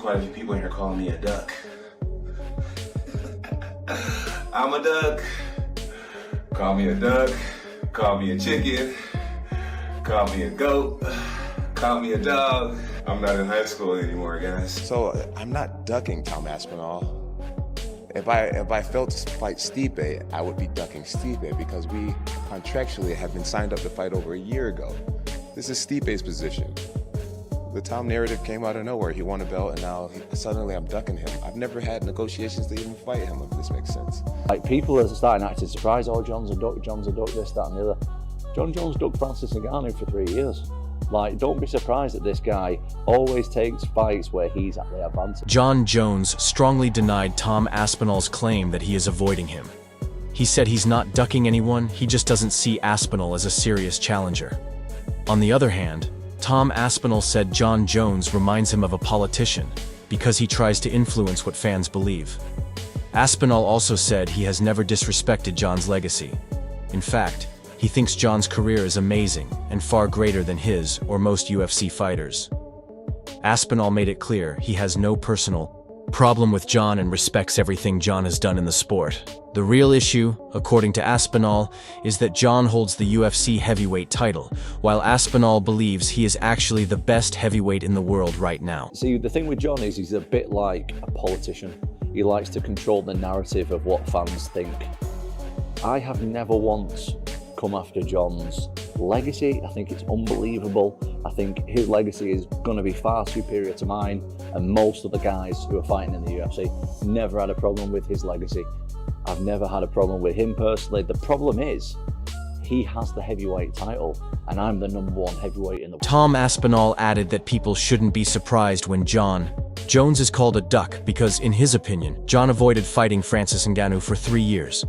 quite a few people in here calling me a duck. I'm a duck. Call me a duck. Call me a chicken. Call me a goat. Call me a dog. I'm not in high school anymore, guys. So I'm not ducking Tom Aspinall. If I failed to fight Stipe, I would be ducking Stipe because we contractually have been signed up to fight over a year ago. This is Stipe's position. The Tom narrative came out of nowhere. He won a belt and now suddenly I'm ducking him. I've never had negotiations to even fight him, if this makes sense. Like, people are starting acting surprised, oh, Jon's a duck, this, that and the other. Jon Jones ducked Francis Ngannou for 3 years. Like, don't be surprised that this guy always takes fights where he's at the advantage. Jon Jones strongly denied Tom Aspinall's claim that he is avoiding him. He said he's not ducking anyone, he just doesn't see Aspinall as a serious challenger. On the other hand, Tom Aspinall said Jon Jones reminds him of a politician because he tries to influence what fans believe. Aspinall also said he has never disrespected Jon's legacy. In fact, he thinks Jon's career is amazing and far greater than his or most UFC fighters. Aspinall made it clear he has no personal problem with Jon and respects everything Jon has done in the sport. The real issue, according to Aspinall, is that Jon holds the UFC heavyweight title, while Aspinall believes he is actually the best heavyweight in the world right now. See, the thing with Jon is he's a bit like a politician. He likes to control the narrative of what fans think. I have never once come after Jon's legacy. I think it's unbelievable. I think his legacy is going to be far superior to mine, and most of the guys who are fighting in the UFC never had a problem with his legacy. I've never had a problem with him personally. The problem is he has the heavyweight title and I'm the #1 heavyweight in the world. Tom Aspinall added that people shouldn't be surprised when Jon Jones is called a duck because, in his opinion, Jon avoided fighting Francis Ngannou for 3 years.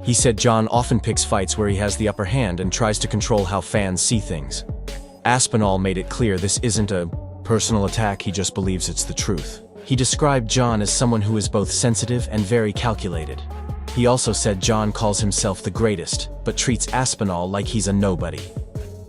He said Jon often picks fights where he has the upper hand and tries to control how fans see things. Aspinall made it clear this isn't a personal attack, he just believes it's the truth. He described Jon as someone who is both sensitive and very calculated. He also said Jon calls himself the greatest, but treats Aspinall like he's a nobody.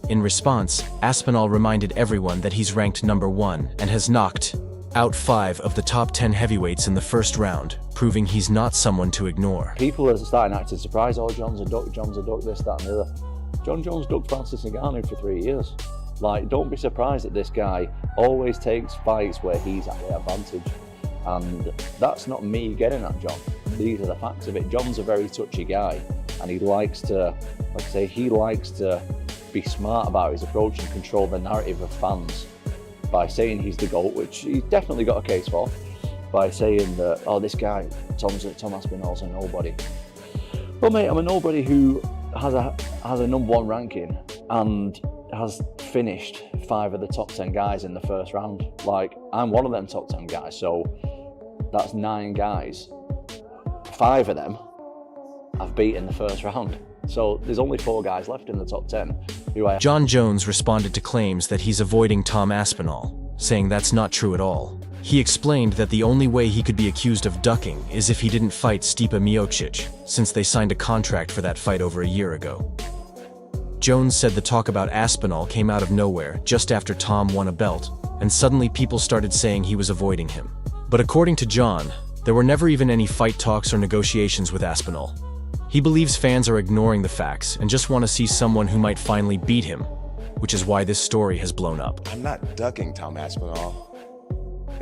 In response, Aspinall reminded everyone that he's ranked #1 and has knocked out 5 of the top 10 heavyweights in the first round, proving he's not someone to ignore. People are starting acting surprised, oh, Jon's a duck, this, that and the other. Jon Jones ducked Francis Ngannou for 3 years. Like, don't be surprised that this guy always takes fights where he's at the advantage. And that's not me getting at Jon. These are the facts of it. Jon's a very touchy guy, and he likes to, like I say, he likes to be smart about his approach and control the narrative of fans by saying he's the GOAT, which he's definitely got a case for, by saying that, oh, this guy, Tom Aspinall's a nobody. Well, mate, I'm a nobody who has a #1 ranking and has finished 5 of the top 10 guys in the first round. Like, I'm one of them top 10 guys, so that's 9 guys. 5 of them I've beaten the first round. So there's only 4 guys left in the top 10 who I... Jon Jones responded to claims that he's avoiding Tom Aspinall, saying that's not true at all. He explained that the only way he could be accused of ducking is if he didn't fight Stipe Miocic, since they signed a contract for that fight over a year ago. Jones said the talk about Aspinall came out of nowhere just after Tom won a belt, and suddenly people started saying he was avoiding him. But according to Jon, there were never even any fight talks or negotiations with Aspinall. He believes fans are ignoring the facts and just want to see someone who might finally beat him, which is why this story has blown up. I'm not ducking Tom Aspinall.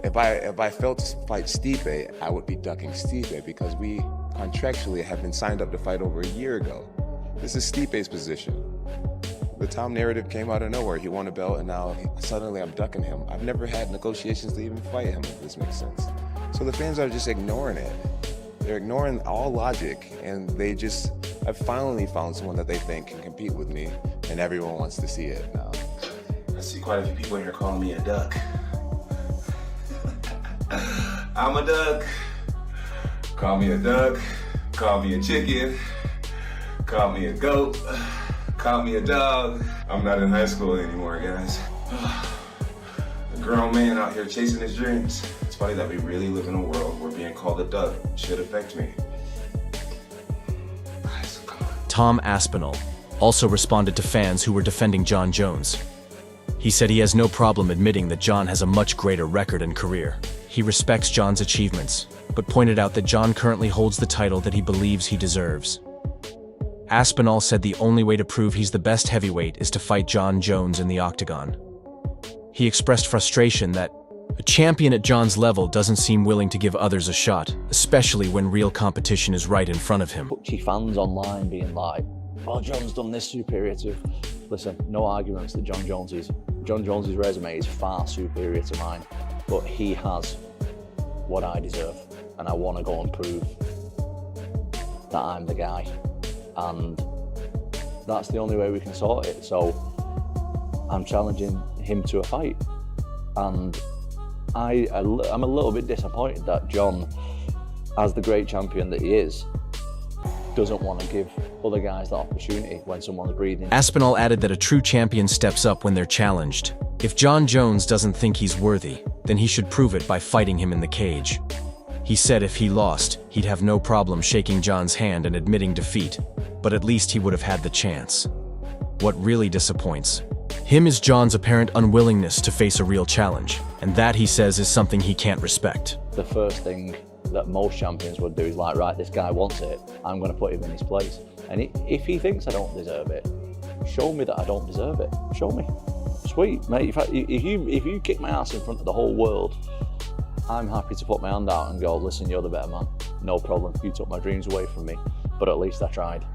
If I failed to fight Stipe, I would be ducking Stipe because we contractually have been signed up to fight over a year ago. This is Stipe's position. The Tom narrative came out of nowhere. He won a belt and now suddenly I'm ducking him. I've never had negotiations to even fight him, if this makes sense. So the fans are just ignoring it. They're ignoring all logic, and I've finally found someone that they think can compete with me, and everyone wants to see it now. I see quite a few people in here calling me a duck. I'm a duck. Call me a duck. Call me a chicken. Call me a goat. Call me a dog. I'm not in high school anymore, guys. A grown man out here chasing his dreams. It's funny that we really live in a world where being called a duck should affect me. Tom Aspinall also responded to fans who were defending Jon Jones. He said he has no problem admitting that Jon has a much greater record and career. he respects Jon's achievements, but pointed out that Jon currently holds the title that he believes he deserves. Aspinall said the only way to prove he's the best heavyweight is to fight Jon Jones in the octagon. He expressed frustration that a champion at Jon's level doesn't seem willing to give others a shot, especially when real competition is right in front of him. Butchy fans online being like, oh, Jon's done this superior to... Listen, no arguments that Jon Jones's resume is far superior to mine, but he has what I deserve, and I want to go and prove that I'm the guy, and that's the only way we can sort it. So I'm challenging him to a fight, and I'm a little bit disappointed that Jon, as the great champion that he is, doesn't want to give other guys that opportunity when someone's breathing. Aspinall added that a true champion steps up when they're challenged. If Jon Jones doesn't think he's worthy, then he should prove it by fighting him in the cage. He said if he lost, he'd have no problem shaking Jon's hand and admitting defeat, but at least he would have had the chance. What really disappoints him is Jon's apparent unwillingness to face a real challenge, and that, he says, is something he can't respect. The first thing that most champions would do is like, right, this guy wants it, I'm going to put him in his place. And if he thinks I don't deserve it, show me that I don't deserve it. Show me. Sweet, mate. If you kick my ass in front of the whole world, I'm happy to put my hand out and go, listen, you're the better man. No problem. You took my dreams away from me, but at least I tried.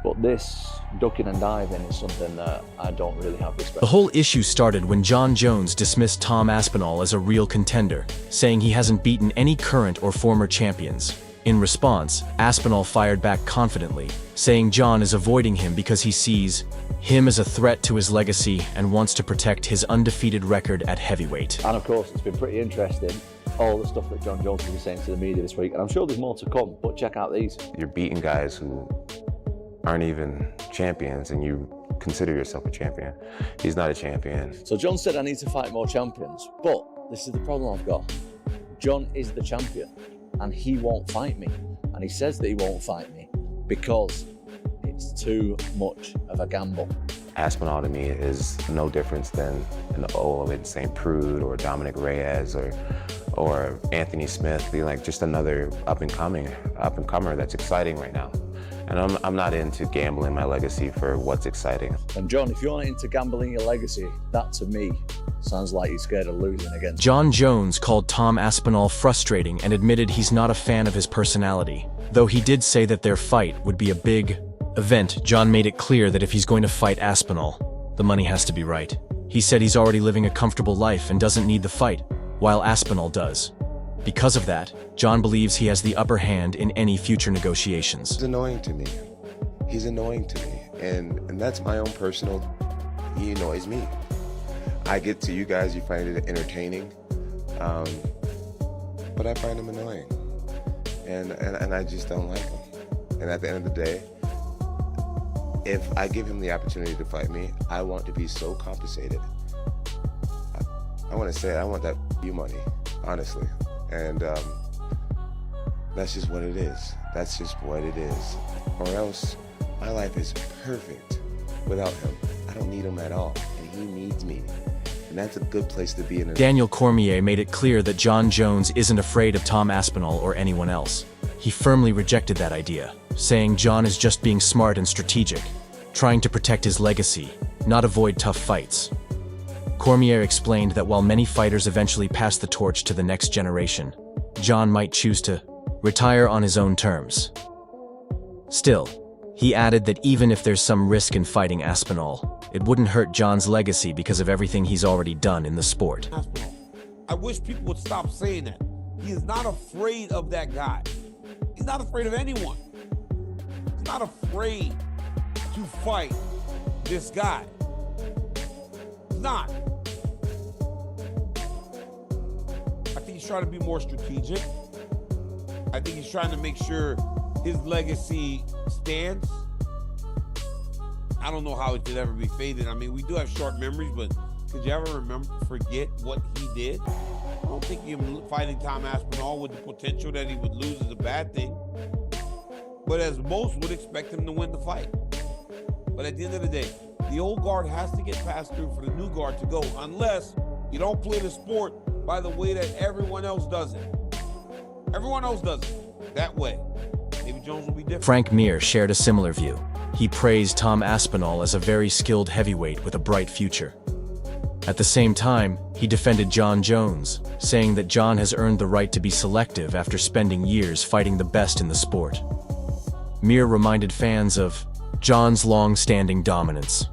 But this ducking and diving is something that I don't really have respect. The whole issue started when Jon Jones dismissed Tom Aspinall as a real contender, saying he hasn't beaten any current or former champions. In response, Aspinall fired back confidently, saying Jon is avoiding him because he sees him as a threat to his legacy and wants to protect his undefeated record at heavyweight. And of course, it's been pretty interesting, all the stuff that Jon Jones has been saying to the media this week, and I'm sure there's more to come, but check out these. You're beating guys who aren't even champions, and you consider yourself a champion. He's not a champion. So Jon said I need to fight more champions, but this is the problem I've got. Jon is the champion, and he won't fight me. And he says that he won't fight me because it's too much of a gamble. Aspinall to me is no difference than an Owen St. Prude or Dominic Reyes or Anthony Smith, being like just another up-and-comer that's exciting right now. And I'm not into gambling my legacy for what's exciting. And Jon, if you're not into gambling your legacy, that to me sounds like you're scared of losing against. Jon Jones called Tom Aspinall frustrating and admitted he's not a fan of his personality. Though he did say that their fight would be a big event, Jon made it clear that if he's going to fight Aspinall, the money has to be right. He said he's already living a comfortable life and doesn't need the fight, while Aspinall does. Because of that, Jon believes he has the upper hand in any future negotiations. He's annoying to me. He's annoying to me. And that's my own personal, he annoys me. I get to you guys, you find it entertaining, but I find him annoying. And I just don't like him. And at the end of the day, if I give him the opportunity to fight me, I want to be so compensated. I want to say, I want that money, honestly. And that's just what it is. That's just what it is. Or else, my life is perfect without him. I don't need him at all, and he needs me. And that's a good place to be in. Daniel Cormier made it clear that Jon Jones isn't afraid of Tom Aspinall or anyone else. He firmly rejected that idea, saying Jon is just being smart and strategic, trying to protect his legacy, not avoid tough fights. Cormier explained that while many fighters eventually pass the torch to the next generation, Jon might choose to retire on his own terms. Still, he added that even if there's some risk in fighting Aspinall, it wouldn't hurt Jon's legacy because of everything he's already done in the sport. Aspinall. I wish people would stop saying that. He is not afraid of that guy. He's not afraid of anyone. He's not afraid to fight this guy. He's not. I think he's trying to be more strategic. I think he's trying to make sure his legacy stands. I don't know how it could ever be faded. I mean, we do have short memories, but could you ever forget what he did? I don't think him fighting Tom Aspinall with the potential that he would lose is a bad thing. But as most would expect him to win the fight. But at the end of the day, the old guard has to get passed through for the new guard to go, unless you don't play the sport by the way that everyone else does it. Everyone else does it that way. Maybe Jones will be different. Frank Mir shared a similar view. He praised Tom Aspinall as a very skilled heavyweight with a bright future. At the same time, he defended Jon Jones, saying that Jon has earned the right to be selective after spending years fighting the best in the sport. Mir reminded fans of Jon's long-standing dominance.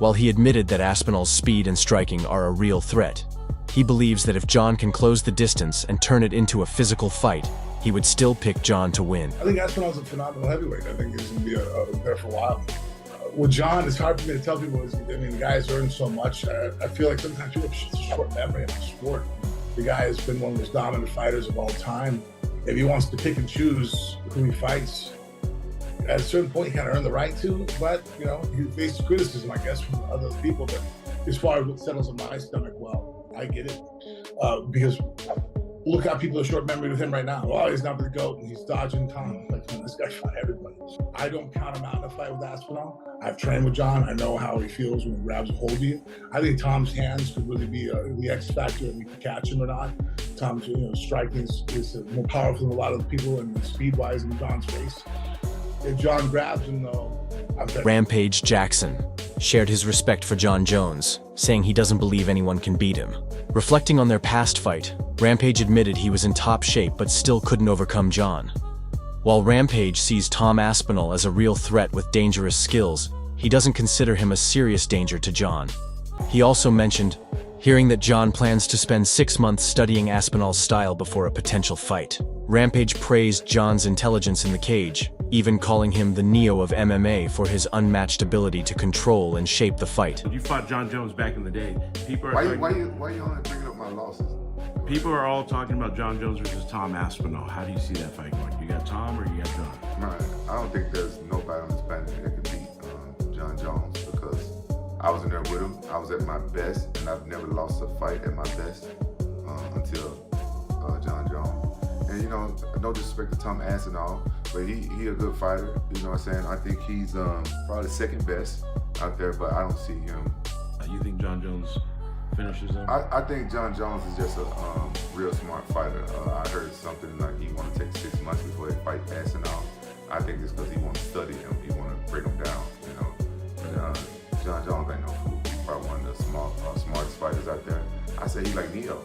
While he admitted that Aspinall's speed and striking are a real threat, he believes that if Jon can close the distance and turn it into a physical fight, he would still pick Jon to win. I think Aspinall's a phenomenal heavyweight. I think he's going to be there for a while. With Jon, it's hard for me to tell people. The guy has earned so much. I feel like sometimes people have short memory in the sport. The guy has been one of the most dominant fighters of all time. If he wants to pick and choose who he fights, at a certain point, he kind of earned the right to. But he faces criticism, I guess, from other people. But as far as what settles in my stomach, well, I get it because. Look how people are short memory with him right now. Oh, he's not the GOAT and he's dodging Tom. Like, this guy fought everybody. I don't count him out in a fight with Aspinall. I've trained with Jon. I know how he feels when he grabs a hold of you. I think Tom's hands could really be the X factor if we can catch him or not. Tom's striking is more powerful than a lot of the people and speed-wise in Jon's face. If Jon grabs him, though, Rampage Jackson shared his respect for Jon Jones, saying he doesn't believe anyone can beat him. Reflecting on their past fight, Rampage admitted he was in top shape but still couldn't overcome Jon. While Rampage sees Tom Aspinall as a real threat with dangerous skills, he doesn't consider him a serious danger to Jon. He also mentioned hearing that Jon plans to spend 6 months studying Aspinall's style before a potential fight. Rampage praised Jon's intelligence in the cage, even calling him the Neo of MMA for his unmatched ability to control and shape the fight. You fought Jon Jones back in the day. People are why you only bringing up my losses? People are all talking about Jon Jones versus Tom Aspinall. How do you see that fight going? You got Tom or you got Jon? Man, I don't think there's nobody on this planet that could beat Jon Jones because I was in there with him. I was at my best, and I've never lost a fight at my best until Jon Jones. And no disrespect to Tom Aspinall, but he a good fighter. You know what I'm saying? I think he's probably second best out there, but I don't see him. You think Jon Jones finishes him? I think Jon Jones is just a real smart fighter. I heard something like he want to take 6 months before he fight Aspinall. I think it's because he want to study him. He want to break him down. But Jon Jones ain't no fool. He's probably one of the smartest fighters out there. I say he's like Neo.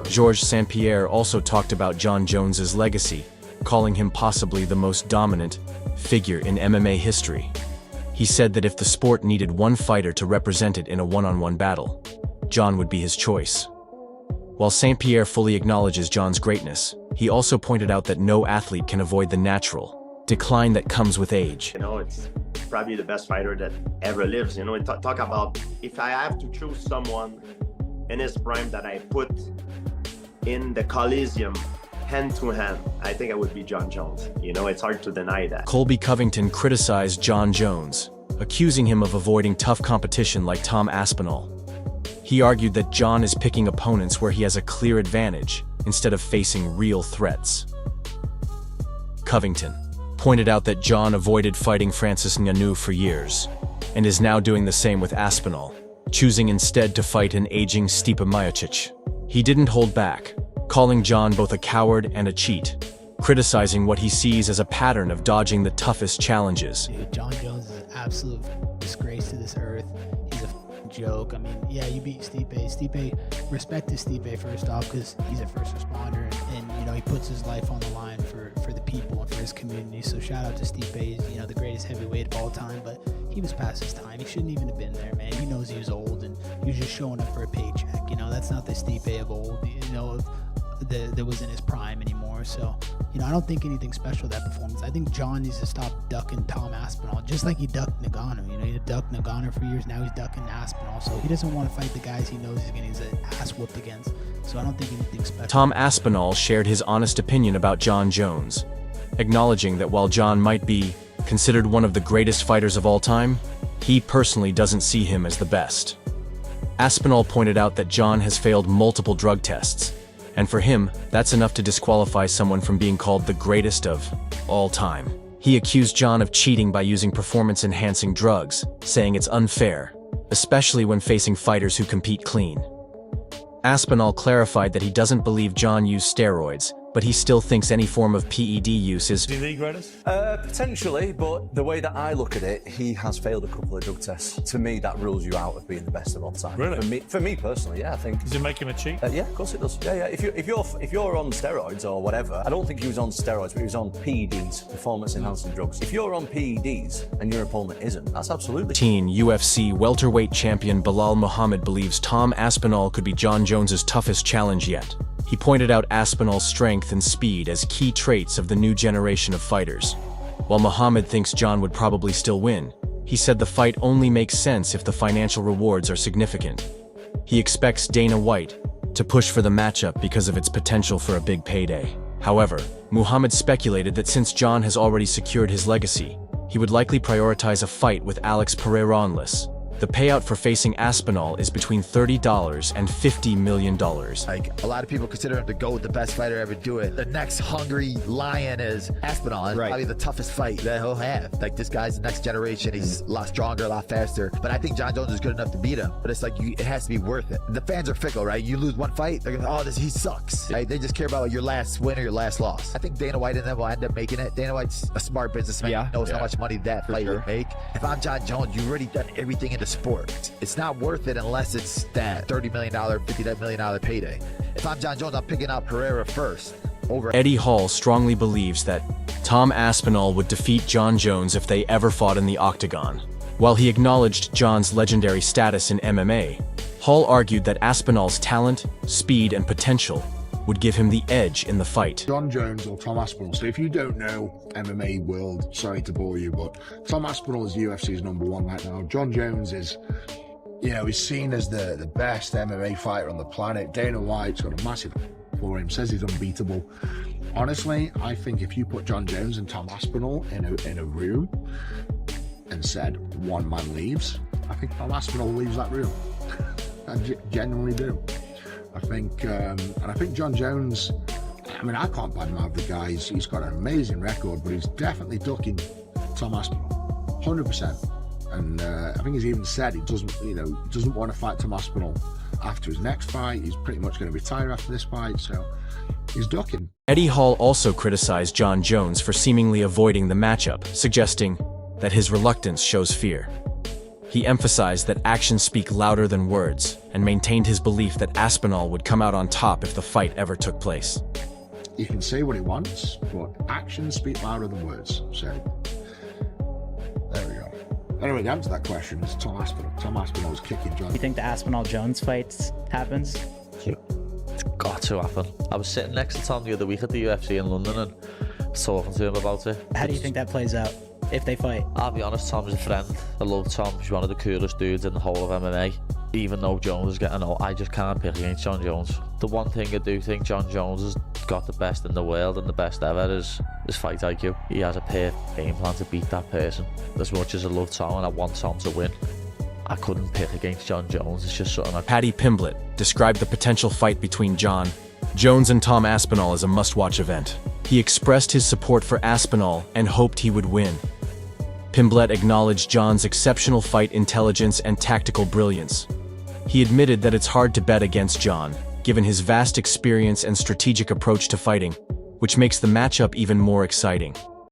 Georges St-Pierre also talked about Jon Jones's legacy, calling him possibly the most dominant figure in MMA history. He said that if the sport needed one fighter to represent it in a one-on-one battle, Jon would be his choice. While St-Pierre fully acknowledges Jon's greatness, he also pointed out that no athlete can avoid the natural decline that comes with age. It's probably the best fighter that ever lives. Talk about if I have to choose someone in his prime that I put in the Coliseum hand to hand, I think it would be Jon Jones. It's hard to deny that. Colby Covington criticized Jon Jones, accusing him of avoiding tough competition like Tom Aspinall. He argued that Jon is picking opponents where he has a clear advantage instead of facing real threats. Covington pointed out that Jon avoided fighting Francis Ngannou for years and is now doing the same with Aspinall, choosing instead to fight an aging Stipe Miocic. He didn't hold back, calling Jon both a coward and a cheat, criticizing what he sees as a pattern of dodging the toughest challenges. Dude, Jon Jones is an absolute disgrace to this earth. He's a joke. I mean, yeah, you beat Stipe. Respect to Stipe first off, because he's a first responder, and he puts his life on the line for the people and for his community. So shout out to Stipe. He's the greatest heavyweight of all time, but he was past his time. He shouldn't even have been there, man. He knows he was old and he was just showing up for a paycheck. That's not the Stipe of old. That was in his prime anymore. So, I don't think anything special that performance. I think Jon needs to stop ducking Tom Aspinall, just like he ducked Ngannou. He ducked Ngannou for years. Now he's ducking Aspinall. So he doesn't want to fight the guys he knows he's getting his ass whooped against. So I don't think anything special. Tom Aspinall shared his honest opinion about Jon Jones, acknowledging that while Jon might be considered one of the greatest fighters of all time, he personally doesn't see him as the best. Aspinall pointed out that Jon has failed multiple drug tests, and for him, that's enough to disqualify someone from being called the greatest of all time. He accused Jon of cheating by using performance-enhancing drugs, saying it's unfair, especially when facing fighters who compete clean. Aspinall clarified that he doesn't believe Jon used steroids, but he still thinks any form of PED use is Potentially, but the way that I look at it, he has failed a couple of drug tests. To me, that rules you out of being the best of all time. Really? For me personally, yeah, I think. Does it make him a cheat? Yeah, of course it does. Yeah. If you're on steroids or whatever, I don't think he was on steroids, but he was on PEDs, performance-enhancing drugs. If you're on PEDs and your opponent isn't, that's absolutely. UFC welterweight champion Belal Muhammad believes Tom Aspinall could be Jon Jones's toughest challenge yet. He pointed out Aspinall's strength and speed as key traits of the new generation of fighters. While Muhammad thinks Jon would probably still win, he said the fight only makes sense if the financial rewards are significant. He expects Dana White to push for the matchup because of its potential for a big payday. However, Muhammad speculated that since Jon has already secured his legacy, he would likely prioritize a fight with Alex Pereira-Onless. The payout for facing Aspinall is between $30 and $50 million. Like, a lot of people consider him the GOAT, the best fighter ever do it. The next hungry lion is Aspinall. It's probably the toughest fight that he'll have. Like, this guy's the next generation. He's a lot stronger, a lot faster. But I think Jon Jones is good enough to beat him. But it's like, it has to be worth it. The fans are fickle, right? You lose one fight, they're gonna, he sucks. Right? They just care about your last win or your last loss. I think Dana White and them will end up making it. Dana White's a smart businessman. He knows how much money that fight would make. If I'm Jon Jones, you've already done everything in the sport. It's not worth it unless it's that $30 million, $50 million payday. If I'm Jon Jones, I'm picking out Pereira first. Eddie Hall strongly believes that Tom Aspinall would defeat Jon Jones if they ever fought in the octagon. While he acknowledged Jon's legendary status in MMA, Hall argued that Aspinall's talent, speed, and potential would give him the edge in the fight. Jon Jones or Tom Aspinall. So if you don't know MMA world, sorry to bore you, but Tom Aspinall is UFC's #1 right now. Jon Jones is, he's seen as the best MMA fighter on the planet. Dana White's got a massive for him, says he's unbeatable. Honestly, I think if you put Jon Jones and Tom Aspinall in a room and said one man leaves, I think Tom Aspinall leaves that room. I genuinely do. I think, and I think Jon Jones, I can't badmouth the guy. He's got an amazing record, but he's definitely ducking Tom Aspinall, 100%. And I think he's even said he doesn't want to fight Tom Aspinall after his next fight. He's pretty much going to retire after this fight, so he's ducking. Eddie Hall also criticized Jon Jones for seemingly avoiding the matchup, suggesting that his reluctance shows fear. He emphasized that actions speak louder than words and maintained his belief that Aspinall would come out on top if the fight ever took place. He can say what he wants, but actions speak louder than words. So, there we go. Anyway, to answer that question, it's Tom Aspinall. Tom Aspinall's kicking Jon. You think the Aspinall-Jones fight happens? It's got to happen. I was sitting next to Tom the other week at the UFC in London and talking to him about it. How do you think that plays out if they fight? I'll be honest, Tom's a friend. I love Tom. He's one of the coolest dudes in the whole of MMA. Even though Jones is getting old, I just can't pick against Jon Jones. The one thing I do think Jon Jones has got the best in the world and the best ever is his fight IQ. He has a perfect game plan to beat that person. As much as I love Tom and I want Tom to win, I couldn't pick against Jon Jones. It's just something Paddy Pimblett described the potential fight between Jon Jones and Tom Aspinall as a must-watch event. He expressed his support for Aspinall and hoped he would win. Pimblett acknowledged Jon's exceptional fight intelligence and tactical brilliance. He admitted that it's hard to bet against Jon, given his vast experience and strategic approach to fighting, which makes the matchup even more exciting.